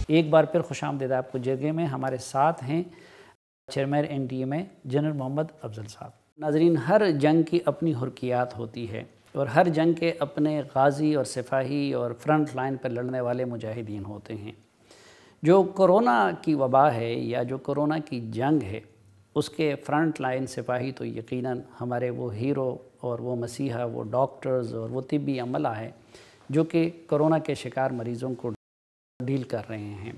ایک بار پھر خوش آمدید آپ کو جرگے میں. ہمارے ساتھ ہیں چیئرمین NDMA جنرل محمد افضل صاحب. ناظرین، ہر جنگ کی اپنی حرکیات ہوتی ہے اور ہر جنگ کے اپنے غازی اور سپاہی اور فرنٹ لائن پر لڑنے والے مجاہدین ہوتے ہیں. جو کرونا کی وبا ہے یا جو کرونا کی جنگ ہے، اس کے فرنٹ لائن سپاہی تو یقیناً ہمارے وہ ہیرو اور وہ مسیحا، وہ ڈاکٹرز اور وہ طبی عملہ ہے جو کہ کرونا کے شکار مریضوں کو ڈیل کر رہے ہیں.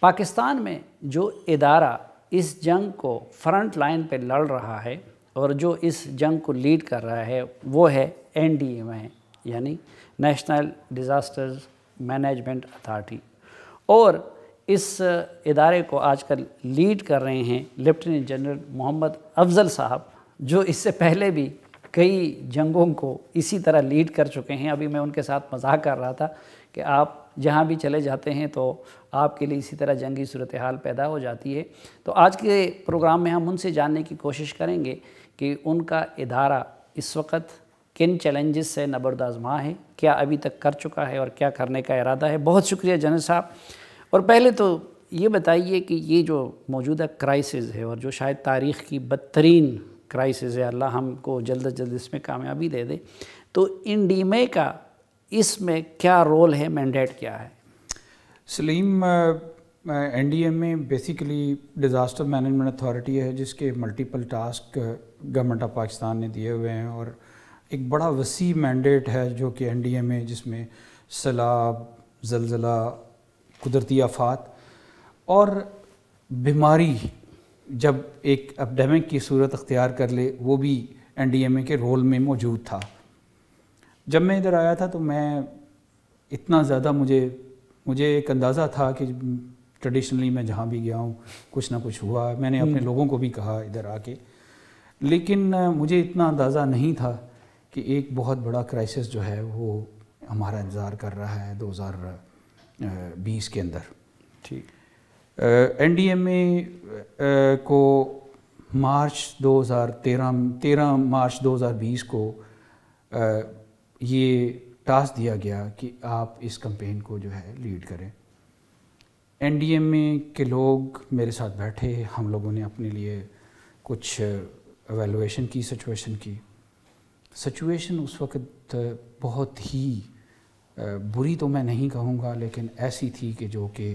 پاکستان میں جو ادارہ اس جنگ کو فرنٹ لائن پہ لڑ رہا ہے اور جو اس جنگ کو لیڈ کر رہا ہے وہ ہے NDMA، یعنی نیشنل ڈیزاسٹرز مینجمنٹ اتھارٹی. اور اس ادارے کو آج کل لیڈ کر رہے ہیں لیفٹیننٹ جنرل محمد افضل صاحب، جو اس سے پہلے بھی کئی جنگوں کو اسی طرح لیڈ کر چکے ہیں. ابھی میں ان کے ساتھ مذاق کر رہا تھا کہ آپ جہاں بھی چلے جاتے ہیں تو آپ کے لیے اسی طرح جنگی صورتحال پیدا ہو جاتی ہے. تو آج کے پروگرام میں ہم ان سے جاننے کی کوشش کریں گے کہ ان کا ادارہ اس وقت کن چیلنجز سے نبردآزما ہے، کیا ابھی تک کر چکا ہے اور کیا کرنے کا ارادہ ہے. بہت شکریہ جنرل صاحب. اور پہلے تو یہ بتائیے کہ یہ جو موجودہ کرائسس ہے اور جو شاید تاریخ کی بدترین کرائسس ہے، اللہ ہم کو جلد از جلد اس میں کامیابی دے دے، تو NDMA کا اس میں کیا رول ہے، مینڈیٹ کیا ہے؟ سلیم، NDMA basically disaster management authority ہے جس کے multiple task government of Pakistan نے دیے ہوئے ہیں، اور ایک بڑا وسیع مینڈیٹ ہے جو کہ NDMA جس میں سیلاب، زلزلہ، قدرتی آفات اور بیماری جب ایک اپیڈیمک کی صورت اختیار کر لے، وہ بھی NDMA کے رول میں موجود تھا. جب میں ادھر آیا تھا تو میں اتنا زیادہ مجھے ایک اندازہ تھا کہ ٹریڈیشنلی میں جہاں بھی گیا ہوں کچھ نہ کچھ ہوا. میں نے اپنے لوگوں کو بھی کہا ادھر آ کے، لیکن مجھے اتنا اندازہ نہیں تھا کہ ایک بہت بڑا کرائسس جو ہے وہ ہمارا انتظار کر رہا ہے 2020 کے اندر. ٹھیک. NDMA کو مارچ 2020 کو یہ ٹاسک دیا گیا کہ آپ اس کمپین کو جو ہے لیڈ کریں. NDMA کے لوگ میرے ساتھ بیٹھے، ہم لوگوں نے اپنے لیے کچھ ایویلویشن کی، سچویشن اس وقت بہت ہی بری تو میں نہیں کہوں گا، لیکن ایسی تھی کہ جو کہ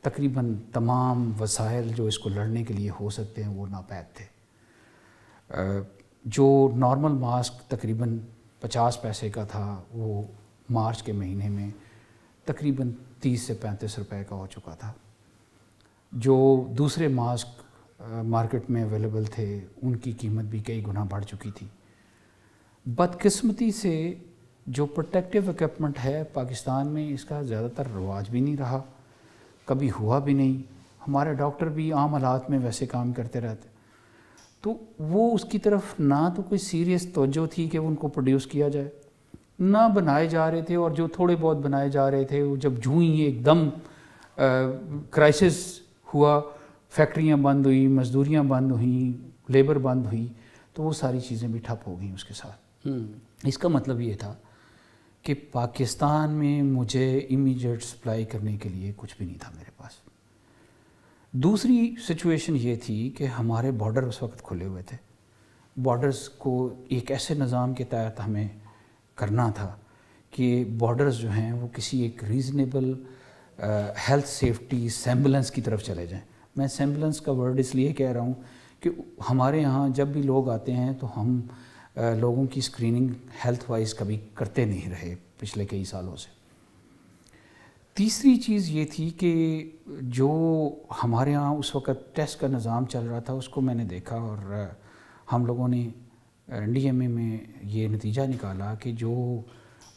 تقریباً تمام وسائل جو اس کو لڑنے کے لیے ہو سکتے ہیں وہ ناپید تھے. جو نارمل ماسک تقریباً 50 پیسے کا تھا، وہ مارچ کے مہینے میں تقریباً 30 سے 35 روپے کا ہو چکا تھا. جو دوسرے ماسک مارکیٹ میں اویلیبل تھے ان کی قیمت بھی کئی گنا بڑھ چکی تھی. بدقسمتی سے جو پروٹیکٹیو ایکوپمنٹ ہے پاکستان میں، اس کا زیادہ تر رواج بھی نہیں رہا، کبھی ہوا بھی نہیں. ہمارے ڈاکٹر بھی عام حالات میں ویسے کام کرتے رہتے، تو وہ اس کی طرف نہ تو کوئی سیریس توجہ تھی کہ ان کو پروڈیوس کیا جائے، نہ بنائے جا رہے تھے. اور جو تھوڑے بہت بنائے جا رہے تھے وہ جب جوں ہی ایک دم کرائسس ہوا، فیکٹریاں بند ہوئیں، مزدوریاں بند ہوئیں، لیبر بند ہوئی، تو وہ ساری چیزیں بھی ٹھپ ہو گئیں اس کے ساتھ. اس کا مطلب یہ تھا کہ پاکستان میں مجھے امیڈیٹ سپلائی کرنے کے لیے کچھ بھی نہیں تھا میرے پاس. دوسری سچویشن یہ تھی کہ ہمارے بارڈر اس وقت کھلے ہوئے تھے. بارڈرز کو ایک ایسے نظام کے تحت ہمیں کرنا تھا کہ بارڈرز جو ہیں وہ کسی ایک ریزنیبل ہیلتھ سیفٹی سیمبلنس کی طرف چلے جائیں. میں سیمبلنس کا ورڈ اس لیے کہہ رہا ہوں کہ ہمارے یہاں جب بھی لوگ آتے ہیں تو ہم لوگوں کی اسکریننگ ہیلتھ وائز کبھی کرتے نہیں رہے پچھلے کئی سالوں سے. تیسری چیز یہ تھی کہ جو ہمارے یہاں اس وقت ٹیسٹ کا نظام چل رہا تھا اس کو میں نے دیکھا، اور ہم لوگوں نے NDMA میں یہ نتیجہ نکالا کہ جو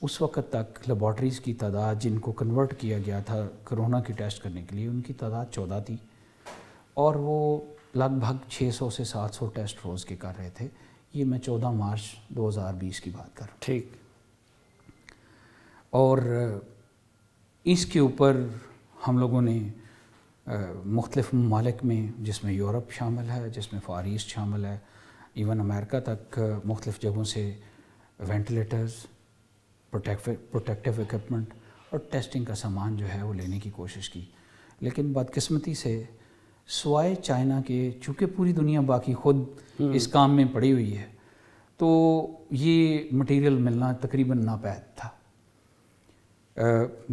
اس وقت تک لیبارٹریز کی تعداد جن کو کنورٹ کیا گیا تھا کرونا کی ٹیسٹ کرنے کے لیے، ان کی تعداد 14 تھی، اور وہ لگ بھگ 600 سے 700 ٹیسٹ روز کے کر رہے تھے. یہ میں 14 مارچ 2020 کی بات کر رہا ہوں. ٹھیک. اور اس کے اوپر ہم لوگوں نے مختلف ممالک میں، جس میں یورپ شامل ہے، جس میں فار ایسٹ شامل ہے، ایون امریکہ تک، مختلف جگہوں سے وینٹیلیٹرز، پروٹیکٹیو ایکوپمنٹ اور ٹیسٹنگ کا سامان جو ہے وہ لینے کی کوشش کی. لیکن بدقسمتی سے سوائے چائنا کے، چونکہ پوری دنیا باقی خود اس کام میں پڑی ہوئی ہے، تو یہ مٹیریل ملنا تقریباً ناپید تھا۔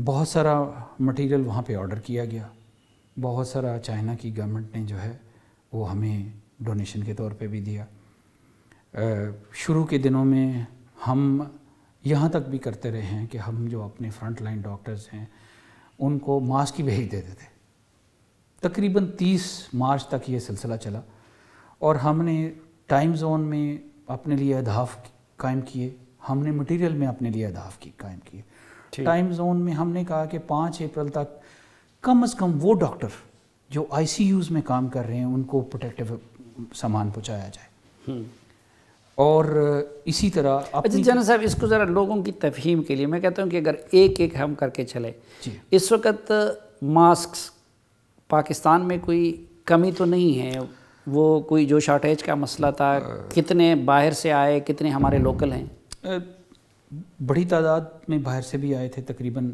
بہت سارا مٹیریل وہاں پہ آرڈر کیا گیا، بہت سارا چائنا کی گورنمنٹ نے جو ہے وہ ہمیں ڈونیشن کے طور پہ بھی دیا۔ شروع کے دنوں میں ہم یہاں تک بھی کرتے رہے ہیں کہ ہم جو اپنے فرنٹ لائن ڈاکٹرز ہیں ان کو ماسک ہی بھیج دیتے تھے۔ تقریباً 30 مارچ تک یہ سلسلہ چلا، اور ہم نے ٹائم زون میں اپنے لیے اہداف قائم کیے، ہم نے مٹیریل میں اپنے لیے اہداف قائم کیے۔ ٹائم زون میں ہم نے کہا کہ 5 اپریل تک کم از کم وہ ڈاکٹر جو آئی سی یوز میں کام کر رہے ہیں ان کو پروٹیکٹیو سامان پہنچایا جائے۔ اور اسی طرح اچھا جنرل صاحب، اس کو ذرا لوگوں کی تفہیم کے لیے میں کہتا ہوں کہ اگر ایک ایک ہم کر کے چلے، اس وقت ماسکس پاکستان میں کوئی کمی تو نہیں ہے؟ وہ کوئی جو شارٹیج کا مسئلہ تھا، کتنے باہر سے آئے، کتنے ہمارے لوکل ہیں؟ بڑی تعداد میں باہر سے بھی آئے تھے، تقریباً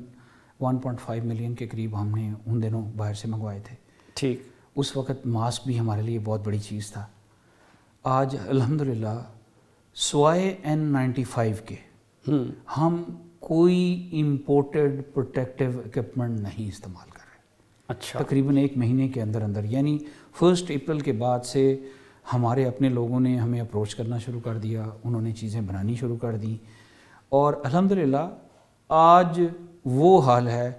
1.5 ملین کے قریب ہم نے ان دنوں باہر سے منگوائے تھے۔ ٹھیک، اس وقت ماسک بھی ہمارے لیے بہت بڑی چیز تھا۔ آج الحمدللہ سوائے N95 کے ہم کوئی امپورٹڈ پروٹیکٹیو ایکوپمنٹ نہیں استعمال کر رہے۔ اچھا، تقریباً 1 مہینے کے اندر یعنی 1 اپریل کے بعد سے ہمارے اپنے لوگوں نے ہمیں اپروچ کرنا شروع کر دیا، انہوں نے چیزیں بنانی شروع کر دی، اور الحمدللہ آج وہ حال ہے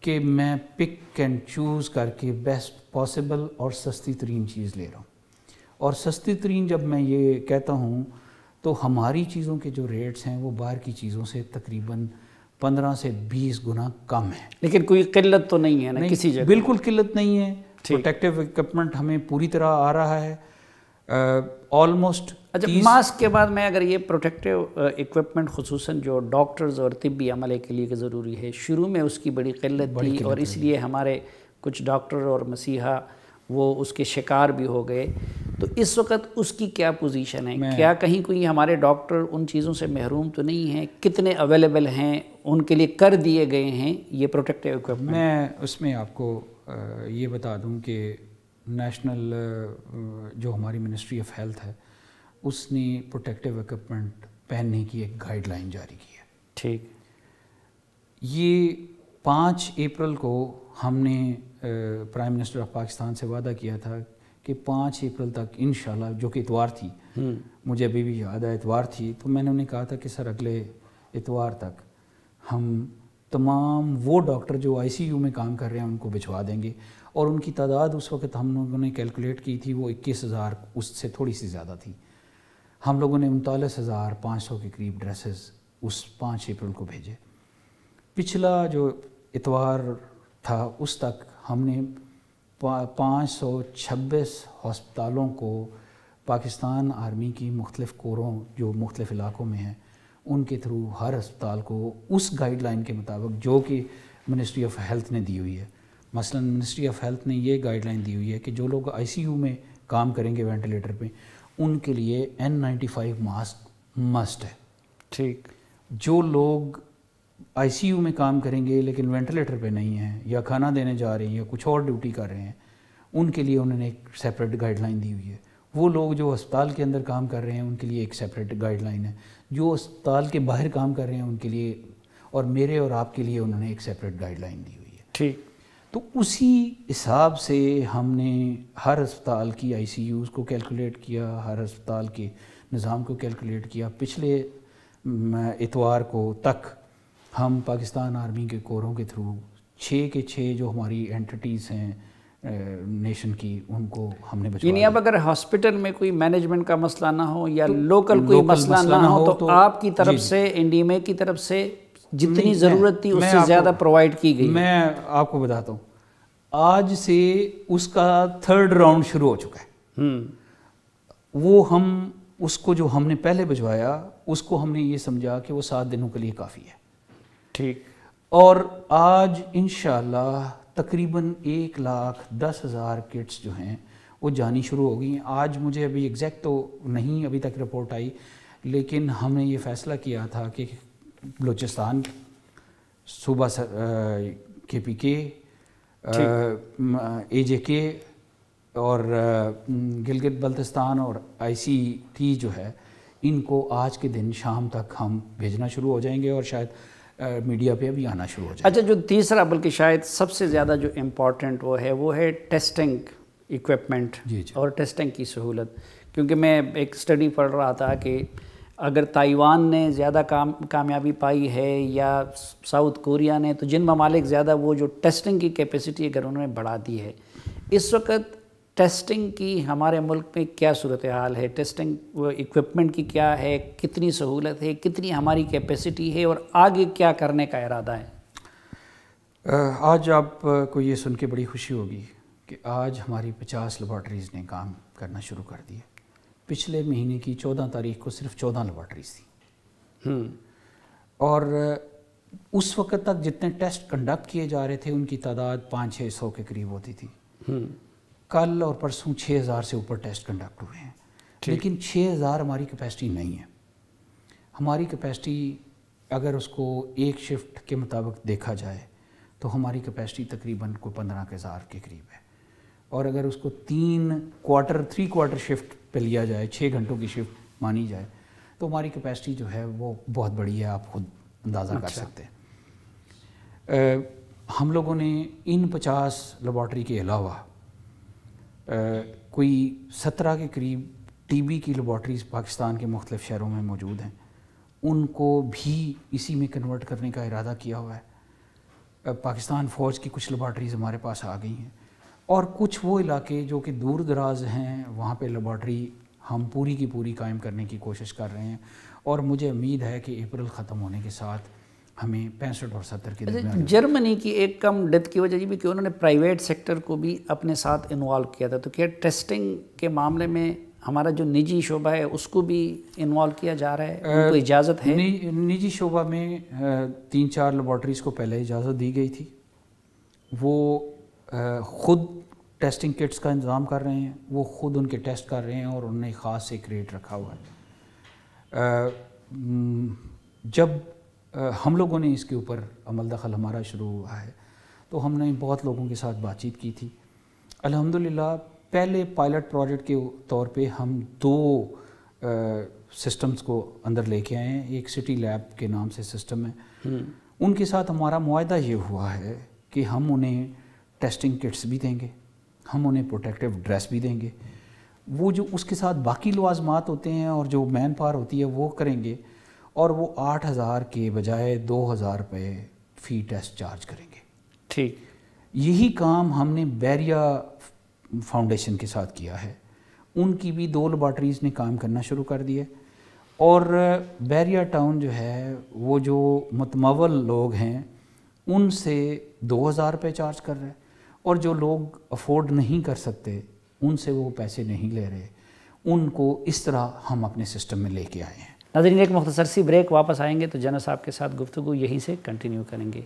کہ میں پک اینڈ چوز کر کے بیسٹ پاسبل اور سستی ترین چیز لے رہا ہوں۔ اور سستی ترین جب میں یہ کہتا ہوں تو ہماری چیزوں کے جو ریٹس ہیں وہ باہر کی چیزوں سے تقریباً 15 سے 20 گنا کم ہے۔ لیکن کوئی قلت تو نہیں ہے نا کسی جگہ؟ بالکل قلت نہیں ہے، پروٹیکٹیو ایکوپمنٹ ہمیں پوری طرح آ رہا ہے آلموسٹ۔ اچھا، ماسک کے بعد میں اگر یہ پروٹیکٹیو ایکوپمنٹ خصوصاً جو ڈاکٹرز اور طبی عملے کے لیے ضروری ہے، شروع میں اس کی بڑی قلت تھی اور اس لیے ہمارے کچھ ڈاکٹر اور مسیحا وہ اس کے شکار بھی ہو گئے، تو اس وقت اس کی کیا پوزیشن ہے؟ کیا کہیں کوئی ہمارے ڈاکٹر ان چیزوں سے محروم تو نہیں ہیں؟ کتنے اویلیبل ہیں ان کے لیے کر دیے گئے ہیں یہ پروٹیکٹیو ایکوپمنٹ؟ میں اس میں آپ کو یہ بتا دوں کہ نیشنل جو ہماری منسٹری آف ہیلتھ ہے اس نے پروٹیکٹیو ایکوپمنٹ پہننے کی ایک گائیڈ لائن جاری کی ہے۔ ٹھیک، یہ 5 اپریل کو ہم نے پرائم منسٹر آف پاکستان سے وعدہ کیا تھا کہ 5 اپریل تک انشاءاللہ، جو کہ اتوار تھی، مجھے ابھی بھی یاد ہے اتوار تھی، تو میں نے انہیں کہا تھا کہ سر اگلے اتوار تک ہم تمام وہ ڈاکٹر جو آئی سی یو میں کام کر رہے ہیں ان کو بھجوا دیں گے، اور ان کی تعداد اس وقت ہم لوگوں نے کیلکولیٹ کی تھی وہ 21,000، اس سے تھوڑی سی زیادہ تھی۔ ہم لوگوں نے 39,500 کے قریب ڈریسز اس 5 اپریل کو بھیجے۔ پچھلا جو اتوار تھا اس تک ہم نے 526 ہسپتالوں کو پاکستان آرمی کی مختلف کوروں جو مختلف علاقوں میں ہیں ان کے تھرو ہر ہسپتال کو اس گائیڈ لائن کے مطابق جو کہ منسٹری آف ہیلتھ نے دی ہوئی ہے، مثلا منسٹری آف ہیلتھ نے یہ گائیڈ لائن دی ہوئی ہے کہ جو لوگ آئی سی یو میں کام کریں گے وینٹیلیٹر پہ ان کے لیے N95 ماسک مسٹ ہے۔ ٹھیک، جو لوگ آئی سی یو میں کام کریں گے لیکن وینٹیلیٹر پہ نہیں ہیں یا کھانا دینے جا رہے ہیں یا کچھ اور ڈیوٹی کر رہے ہیں ان کے لیے انہوں نے ایک سیپریٹ گائیڈ لائن دی ہوئی ہے۔ وہ لوگ جو ہسپتال کے اندر کام کر رہے ہیں ان کے لیے ایک سیپریٹ گائیڈ لائن ہے، جو ہسپتال کے باہر کام کر رہے ہیں ان کے لیے، اور میرے اور آپ کے لیے انہوں نے ایک سیپریٹ گائیڈ لائن دی ہوئی ہے۔ ٹھیک، تو اسی حساب سے ہم نے ہر ہسپتال کی آئی سی یوز کو کیلکولیٹ کیا، ہر ہسپتال کے نظام کو کیلکولیٹ کیا۔ پچھلے اتوار کو تک ہم پاکستان آرمی کے کوروں کے تھرو 6 کے 6 جو ہماری اینٹیٹیز ہیں نیشن کی ان کو ہم نے بچوا یعنی اب اگر ہاسپٹل میں کوئی مینجمنٹ کا مسئلہ نہ ہو یا لوکل کوئی مسئلہ نہ ہو تو آپ کی طرف سے انڈیمے کی طرف سے جتنی ضرورت تھی اس سے زیادہ پرووائڈ کی گئی؟ میں آپ کو بتاتا ہوں، آج سے اس کا 3rd راؤنڈ شروع ہو چکا ہے۔ وہ ہم اس کو جو ہم نے پہلے بھجوایا اس کو ہم نے یہ سمجھا کہ وہ 7 دنوں کے لیے کافی ہے۔ ٹھیک، اور آج انشاءاللہ تقریباً 1,10,000 کٹس جو ہیں وہ جانی شروع ہو گئی ہیں۔ آج مجھے ابھی ایگزیکٹ تو نہیں ابھی تک رپورٹ آئی، لیکن ہم نے یہ فیصلہ کیا تھا کہ بلوچستان، صوبہ KPK، AJK اور گلگت بلتستان اور ICT جو ہے ان کو آج کے دن شام تک ہم بھیجنا شروع ہو جائیں گے اور شاید میڈیا پہ بھی آنا شروع ہو جائے گا۔ اچھا، جو تیسرا بلکہ شاید سب سے زیادہ جو امپورٹنٹ وہ ہے ٹیسٹنگ ایکوپمنٹ اور ٹیسٹنگ کی سہولت، کیونکہ میں ایک اسٹڈی پڑھ رہا تھا کہ اگر تائیوان نے زیادہ کامیابی پائی ہے یا ساؤتھ کوریا نے، تو جن ممالک زیادہ وہ جو ٹیسٹنگ کی کیپیسٹی اگر انہوں نے بڑھا دی ہے، اس وقت ٹیسٹنگ کی ہمارے ملک میں کیا صورتحال ہے؟ ٹیسٹنگ ایکوپمنٹ کی کیا ہے، کتنی سہولت ہے، کتنی ہماری کیپیسٹی ہے، اور آگے کیا کرنے کا ارادہ ہے؟ آج آپ کو یہ سن کے بڑی خوشی ہوگی کہ آج ہماری 50 لیبارٹریز نے کام کرنا شروع کر دیا۔ پچھلے مہینے کی 14 تاریخ کو صرف 14 لیبارٹریز تھیں، اور اس وقت تک جتنے ٹیسٹ کنڈکٹ کیے جا رہے تھے ان کی تعداد 500-600 کے قریب ہوتی تھی۔ کل اور پرسوں 6000 سے اوپر ٹیسٹ کنڈکٹ ہوئے ہیں، لیکن 6000 ہماری کیپیسٹی نہیں ہے۔ ہماری کیپیسٹی اگر اس کو ایک شفٹ کے مطابق دیکھا جائے تو ہماری کیپیسٹی تقریباً کوئی 15,000 کے قریب ہے، اور اگر اس کو 3 کوارٹر شفٹ پہ لیا جائے، 6 گھنٹوں کی شفٹ مانی جائے، تو ہماری کیپیسٹی جو ہے وہ بہت بڑی ہے، آپ خود اندازہ کر سکتے ہیں۔ ہم لوگوں نے ان 50 لیبارٹری کے علاوہ کوئی 17 کے قریب TB کی لیبارٹریز پاکستان کے مختلف شہروں میں موجود ہیں، ان کو بھی اسی میں کنورٹ کرنے کا ارادہ کیا ہوا ہے۔ پاکستان فوج کی کچھ لیبارٹریز ہمارے پاس آ گئی ہیں، اور کچھ وہ علاقے جو کہ دور دراز ہیں وہاں پہ لیبارٹری ہم پوری کی پوری قائم کرنے کی کوشش کر رہے ہیں، اور مجھے امید ہے کہ اپریل ختم ہونے کے ساتھ ہمیں 65 اور 70 کے درمیان۔ جرمنی کی ایک کم ڈیتھ کی وجہ یہ بھی کہ انہوں نے پرائیویٹ سیکٹر کو بھی اپنے ساتھ انوالو کیا تھا، تو کیا ٹیسٹنگ کے معاملے میں ہمارا جو نجی شعبہ ہے اس کو بھی انوالو کیا جا رہا ہے؟ ان کو اجازت ہے؟ نجی شعبہ میں 3-4 لیبارٹریز کو پہلے اجازت دی گئی تھی، وہ خود ٹیسٹنگ کٹس کا انتظام کر رہے ہیں، وہ خود ان کے ٹیسٹ کر رہے ہیں، اور انہوں نے خاص ایک ریٹ رکھا ہوا ہے۔ جب ہم لوگوں نے اس کے اوپر عمل دخل ہمارا شروع ہوا ہے تو ہم نے بہت لوگوں کے ساتھ بات چیت کی تھی۔ الحمدللہ پہلے پائلٹ پروجیکٹ کے طور پہ ہم 2 سسٹمز کو اندر لے کے آئے ہیں۔ ایک سٹی لیب کے نام سے سسٹم ہے، ان کے ساتھ ہمارا معاہدہ یہ ہوا ہے کہ ہم انہیں ٹیسٹنگ کٹس بھی دیں گے، ہم انہیں پروٹیکٹیو ڈریس بھی دیں گے، وہ جو اس کے ساتھ باقی لوازمات ہوتے ہیں اور جو مین پاور ہوتی ہے وہ کریں گے، اور وہ 8,000 کے بجائے 2,000 روپے فی ٹیسٹ چارج کریں گے۔ ٹھیک، یہی کام ہم نے بیریا فاؤنڈیشن کے ساتھ کیا ہے، ان کی بھی 2 لیبارٹریز نے کام کرنا شروع کر دیا، اور بیریا ٹاؤن جو ہے وہ جو متمول لوگ ہیں ان سے 2,000 روپے چارج کر رہے ہیں، اور جو لوگ افورڈ نہیں کر سکتے ان سے وہ پیسے نہیں لے رہے، ان کو اس طرح ہم اپنے سسٹم میں لے کے آئے ہیں۔ ناظرین، ایک مختصر سی بریک، واپس آئیں گے تو جنرل صاحب کے ساتھ گفتگو یہیں سے کنٹینیو کریں گے۔